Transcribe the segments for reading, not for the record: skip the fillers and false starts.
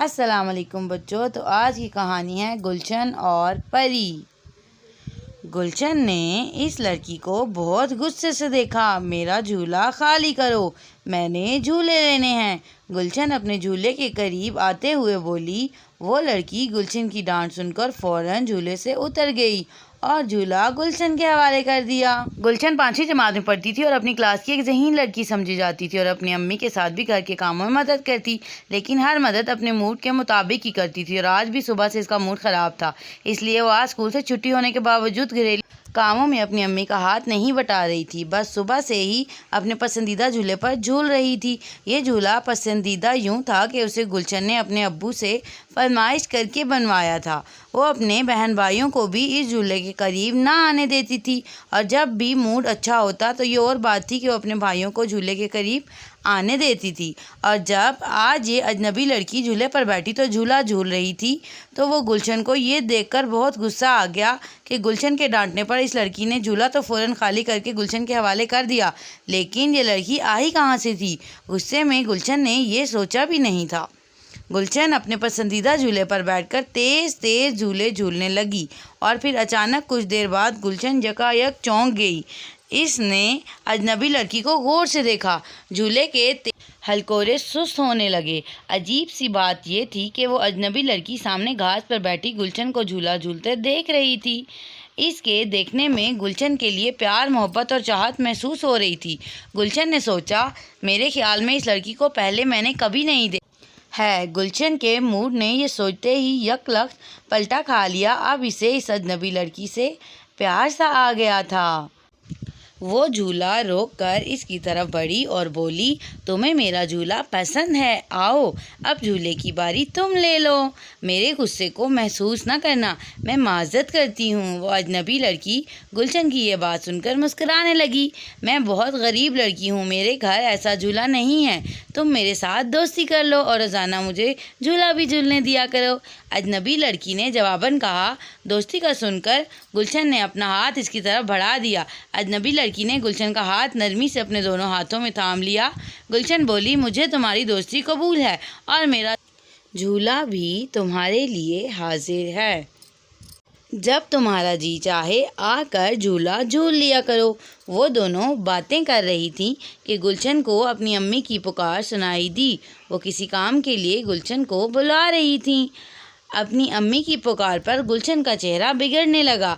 السلام علیکم بچوں۔ تو آج کی کہانی ہے گلشن اور پری۔ گلشن نے اس لڑکی کو بہت غصے سے دیکھا۔ میرا جھولا خالی کرو، میں نے جھولے لینے ہیں۔ گلشن اپنے جھولے کے قریب آتے ہوئے بولی۔ وہ لڑکی گلشن کی ڈانٹ سن کر فوراً جھولے سے اتر گئی اور جھولا گلشن کے حوالے کر دیا۔ گلشن 5ویں جماعت میں پڑھتی تھی اور اپنی کلاس کی ایک ذہین لڑکی سمجھی جاتی تھی اور اپنی امی کے ساتھ بھی گھر کے کاموں میں مدد کرتی، لیکن ہر مدد اپنے موڈ کے مطابق ہی کرتی تھی اور آج بھی صبح سے اس کا موڈ خراب تھا، اس لیے وہ آج اسکول سے چھٹی ہونے کے باوجود گھریلو کاموں میں اپنی امی کا ہاتھ نہیں بٹا رہی تھی، بس صبح سے ہی اپنے پسندیدہ جھولے پر جھول رہی تھی۔ یہ جھولا پسندیدہ یوں تھا کہ اسے گلشن نے اپنے ابو سے فرمائش کر کے بنوایا تھا۔ وہ اپنے بہن بھائیوں کو بھی اس جھولے کے قریب نہ آنے دیتی تھی، اور جب بھی موڈ اچھا ہوتا تو یہ اور بات تھی کہ وہ اپنے بھائیوں کو جھولے کے قریب آنے دیتی تھی۔ اور جب آج یہ اجنبی لڑکی جھولے پر بیٹھی تو جھولا جھول رہی تھی تو وہ گلشن کو یہ دیکھ کر بہت غصہ آ گیا کہ گلشن کے ڈانٹنے پر اس لڑکی نے جھولا تو فوراً خالی کر کے گلشن کے حوالے کر دیا، لیکن یہ لڑکی آئی کہاں سے تھی؟ غصے میں گلشن نے یہ سوچا بھی نہیں تھا۔ گلشن اپنے پسندیدہ جھولے پر بیٹھ کر تیز تیز جھولے جھولنے لگی اور پھر اچانک کچھ دیر بعد گلشن یکایک چونک گئی۔ اس نے اجنبی لڑکی کو غور سے دیکھا۔ جھولے کے ہلکورے سست ہونے لگے۔ عجیب سی بات یہ تھی کہ وہ اجنبی لڑکی سامنے گھاس پر بیٹھی گلشن کو جھولا جھولتے دیکھ رہی تھی۔ اس کے دیکھنے میں گلشن کے لیے پیار، محبت اور چاہت محسوس ہو رہی تھی۔ گلشن نے سوچا، میرے خیال میں اس لڑکی کو پہلے میں نے کبھی نہیں دیکھا ہے۔ گلشن کے موڈ نے یہ سوچتے ہی یک لخت پلٹا کھا لیا۔ اب اسے اس اجنبی لڑکی سے پیار سا آ گیا تھا۔ وہ جھولا روک کر اس کی طرف بڑھی اور بولی، تمہیں میرا جھولا پسند ہے؟ آؤ اب جھولے کی باری تم لے لو، میرے غصے کو محسوس نہ کرنا، میں معذرت کرتی ہوں۔ وہ اجنبی لڑکی گلشن کی یہ بات سن کر مسکرانے لگی۔ میں بہت غریب لڑکی ہوں، میرے گھر ایسا جھولا نہیں ہے، تم میرے ساتھ دوستی کر لو اور روزانہ مجھے جھولا بھی جھولنے دیا کرو۔ اجنبی لڑکی نے جواباً کہا۔ دوستی کا سن کر گلشن نے اپنا ہاتھ اس کی طرف بڑھا دیا۔ اجنبی لڑکی نے گلشن کا ہاتھ نرمی سے اپنے دونوں ہاتھوں میں تھام لیا۔ گلشن بولی، مجھے تمہاری دوستی قبول ہے اور میرا جھولا بھی تمہارے لیے حاضر ہے۔ جب تمہارا جی چاہے آ کر جھولا جھول لیا کرو۔ وہ دونوں باتیں کر رہی تھیں کہ گلشن کو اپنی امی کی پکار سنائی دی۔ وہ کسی کام کے لیے گلشن کو بلا رہی تھیں۔ اپنی امی کی پکار پر گلشن کا چہرہ بگڑنے لگا۔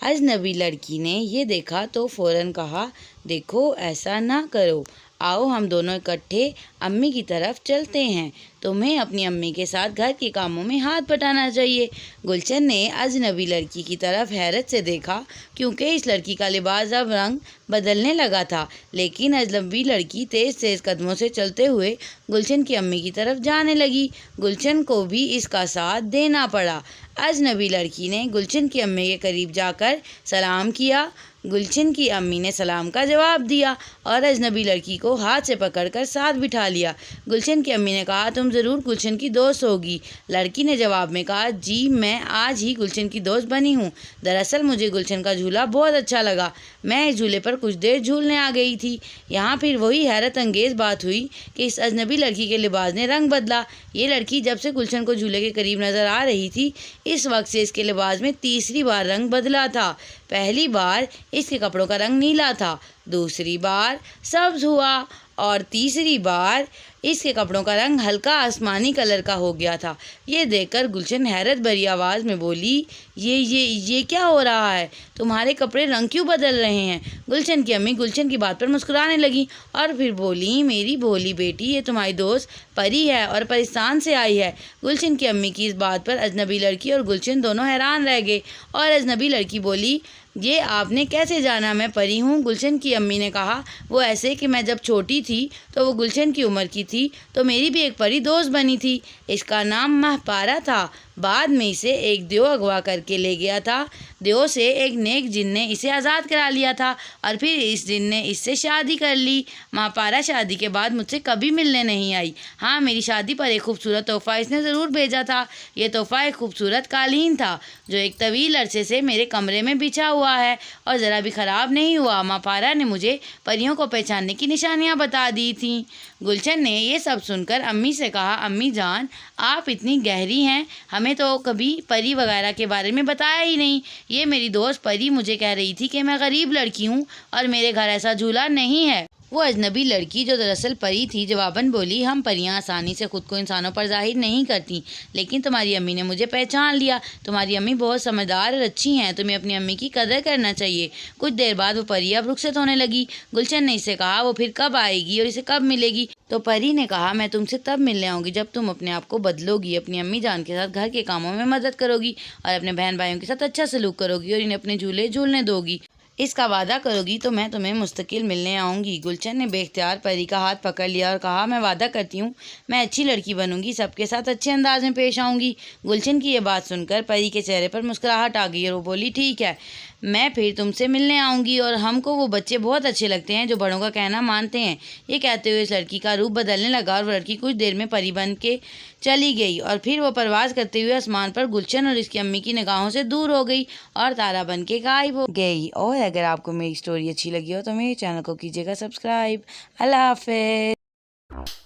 اجنبی لڑکی نے یہ دیکھا تو فوراً کہا، دیکھو ایسا نہ کرو، آؤ ہم دونوں اکٹھے امی کی طرف چلتے ہیں، تمہیں اپنی امی کے ساتھ گھر کے کاموں میں ہاتھ بٹانا چاہیے۔ گلشن نے اجنبی لڑکی کی طرف حیرت سے دیکھا، کیونکہ اس لڑکی کا لباس اب رنگ بدلنے لگا تھا، لیکن اجنبی لڑکی تیز تیز قدموں سے چلتے ہوئے گلشن کی امی کی طرف جانے لگی۔ گلشن کو بھی اس کا ساتھ دینا پڑا۔ اجنبی لڑکی نے گلشن کی امی کے قریب جا کر سلام کیا۔ گلشن کی امی نے سلام کا جواب دیا اور اجنبی لڑکی کو ہاتھ سے پکڑ کر ساتھ بٹھا لیا۔ گلشن کی امی نے کہا، تم ضرور گلشن کی دوست ہوگی۔ لڑکی نے جواب میں کہا، جی میں آج ہی گلشن کی دوست بنی ہوں، دراصل مجھے گلشن کا جھولا بہت اچھا لگا، میں اس جھولے پر کچھ دیر جھولنے آ گئی تھی۔ یہاں پھر وہی حیرت انگیز بات ہوئی کہ اس اجنبی لڑکی کے لباس نے رنگ بدلا۔ یہ لڑکی جب سے گلشن کو جھولے کے قریب نظر آ رہی تھی، اس وقت سے اس کے لباس میں تیسری بار رنگ بدلا تھا۔ پہلی بار اس کے کپڑوں کا رنگ نیلا تھا، دوسری بار سبز ہوا اور تیسری بار اس کے کپڑوں کا رنگ ہلکا آسمانی کلر کا ہو گیا تھا۔ یہ دیکھ کر گلشن حیرت بھری آواز میں بولی، یہ کیا ہو رہا ہے؟ تمہارے کپڑے رنگ کیوں بدل رہے ہیں؟ گلشن کی امی گلشن کی بات پر مسکرانے لگیں اور پھر بولی، میری بھولی بیٹی، یہ تمہاری دوست پری ہے اور پاکستان سے آئی ہے۔ گلشن کی امی کی اس بات پر اجنبی لڑکی اور گلشن دونوں حیران رہ گئے اور اجنبی لڑکی بولی، یہ آپ نے کیسے جانا میں پری ہوں؟ گلشن کی امی نے کہا، وہ ایسے کہ میں جب چھوٹی تھی تو وہ گلشن کی عمر کی تھی تو میری بھی ایک پری دوست بنی تھی، اس کا نام مہپارہ تھا۔ بعد میں اسے ایک دیو اغوا کر کے لے گیا تھا۔ دیو سے ایک نیک جن نے اسے آزاد کرا لیا تھا اور پھر اس جن نے اس سے شادی کر لی۔ ماں پارا شادی کے بعد مجھ سے کبھی ملنے نہیں آئی۔ ہاں، میری شادی پر ایک خوبصورت تحفہ اس نے ضرور بھیجا تھا۔ یہ تحفہ ایک خوبصورت قالین تھا جو ایک طویل عرصے سے میرے کمرے میں بچھا ہوا ہے اور ذرا بھی خراب نہیں ہوا۔ ماں پارا نے مجھے پریوں کو پہچاننے کی نشانیاں بتا دی تھیں۔ گلچن نے یہ سب سن کر امی سے کہا، امی جان، آپ اتنی گہری ہیں، ہمیں تو کبھی پری وغیرہ کے بارے میں بتایا ہی نہیں۔ یہ میری دوست پری مجھے کہہ رہی تھی کہ میں غریب لڑکی ہوں اور میرے گھر ایسا جھولا نہیں ہے۔ وہ اجنبی لڑکی جو دراصل پری تھی جواباً بولی، ہم پریاں آسانی سے خود کو انسانوں پر ظاہر نہیں کرتی، لیکن تمہاری امی نے مجھے پہچان لیا۔ تمہاری امی بہت سمجھدار اور اچھی ہیں، تمہیں اپنی امی کی قدر کرنا چاہیے۔ کچھ دیر بعد وہ پری اب رخصت ہونے لگی۔ گلچن نے اس سے کہا، وہ پھر کب آئے گی اور اسے کب ملے گی؟ تو پری نے کہا، میں تم سے تب ملنے آؤں گی جب تم اپنے آپ کو بدلو گی، اپنی امی جان کے ساتھ گھر کے کاموں میں مدد کرو گی اور اپنے بہن بھائیوں کے ساتھ اچھا سلوک کرو گی اور انہیں اپنے جھولے جھولنے دو گی۔ اس کا وعدہ کرو گی تو میں تمہیں مستقل ملنے آؤں گی۔ گلچن نے بے اختیار پری کا ہاتھ پکڑ لیا اور کہا، میں وعدہ کرتی ہوں میں اچھی لڑکی بنوں گی، سب کے ساتھ اچھے انداز میں پیش آؤں گی۔ گلچن کی یہ بات سن کر پری کے چہرے پر مسکراہٹ آ گئی اور وہ بولی، ٹھیک ہے، میں پھر تم سے ملنے آؤں گی، اور ہم کو وہ بچے بہت اچھے لگتے ہیں جو بڑوں کا کہنا مانتے ہیں۔ یہ کہتے ہوئے اس لڑکی کا روپ بدلنے لگا اور وہ لڑکی کچھ دیر میں پری بن کے چلی گئی اور پھر وہ پرواز کرتے ہوئے آسمان پر گلچن اور اس کی امی کی نگاہوں سے دور ہو گئی اور تارا بن کے غائب ہو گئی۔ اور اگر آپ کو میری اسٹوری اچھی لگی ہو تو میرے چینل کو کیجیے گا سبسکرائب۔ اللہ حافظ۔